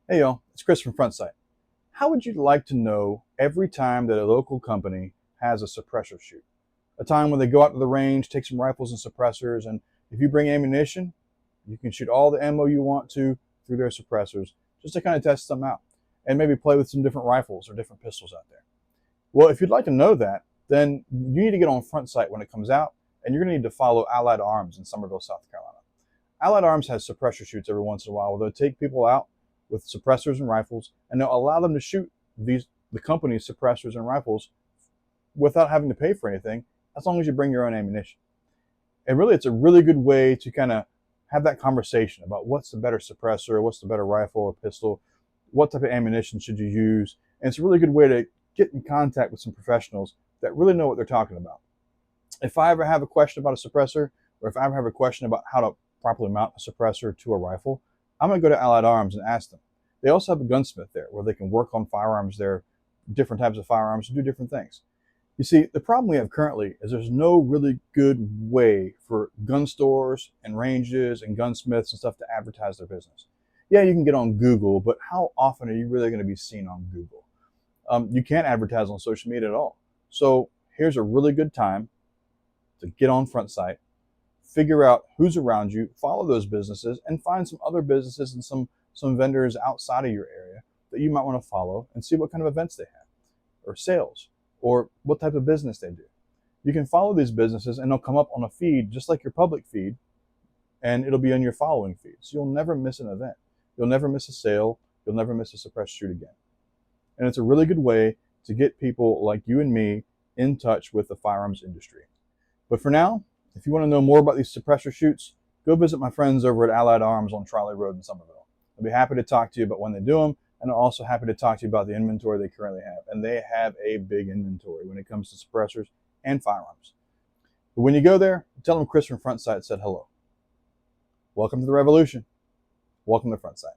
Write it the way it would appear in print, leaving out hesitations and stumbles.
Hey y'all, it's Chris from Frontsite. How would you like to know every time that a local company has a suppressor shoot? A time when they go out to the range, take some rifles and suppressors, and if you bring ammunition, you can shoot all the ammo you want to through their suppressors just to kind of test them out and maybe play with some different rifles or different pistols out there. Well, if you'd like to know that, then you need to get on Frontsite when it comes out, and you're going to need to follow Allied Arms in Summerville, South Carolina. Allied Arms has suppressor shoots every once in a while where they'll take people out with suppressors and rifles, and they'll allow them to shoot the company's suppressors and rifles without having to pay for anything, as long as you bring your own ammunition. And really, it's a really good way to kind of have that conversation about what's the better suppressor, what's the better rifle or pistol, what type of ammunition should you use. And it's a really good way to get in contact with some professionals that really know what they're talking about. If I ever have a question about a suppressor, or if I ever have a question about how to properly mount a suppressor to a rifle, I'm going to go to Allied Arms and ask them. They also have a gunsmith there where they can work on firearms there, different types of firearms, and do different things. You see, the problem we have currently is there's no really good way for gun stores and ranges and gunsmiths and stuff to advertise their business. Yeah, you can get on Google, but how often are you really going to be seen on Google? You can't advertise on social media at all. So here's a really good time to get on Frontsite, figure out who's around you, follow those businesses, and find some other businesses and some vendors outside of your area that you might want to follow and see what kind of events they have, or sales, or what type of business they do. You can follow these businesses and they'll come up on a feed just like your public feed, and it'll be on your following feed. So you'll never miss an event. You'll never miss a sale. You'll never miss a suppressed shoot again. And it's a really good way to get people like you and me in touch with the firearms industry. But for now, if you want to know more about these suppressor shoots, go visit my friends over at Allied Arms on Trolley Road in Summerville. I'll be happy to talk to you about when they do them, and I'm also happy to talk to you about the inventory they currently have. And they have a big inventory when it comes to suppressors and firearms. But when you go there, tell them Chris from Frontsite said hello. Welcome to the revolution. Welcome to Frontsite.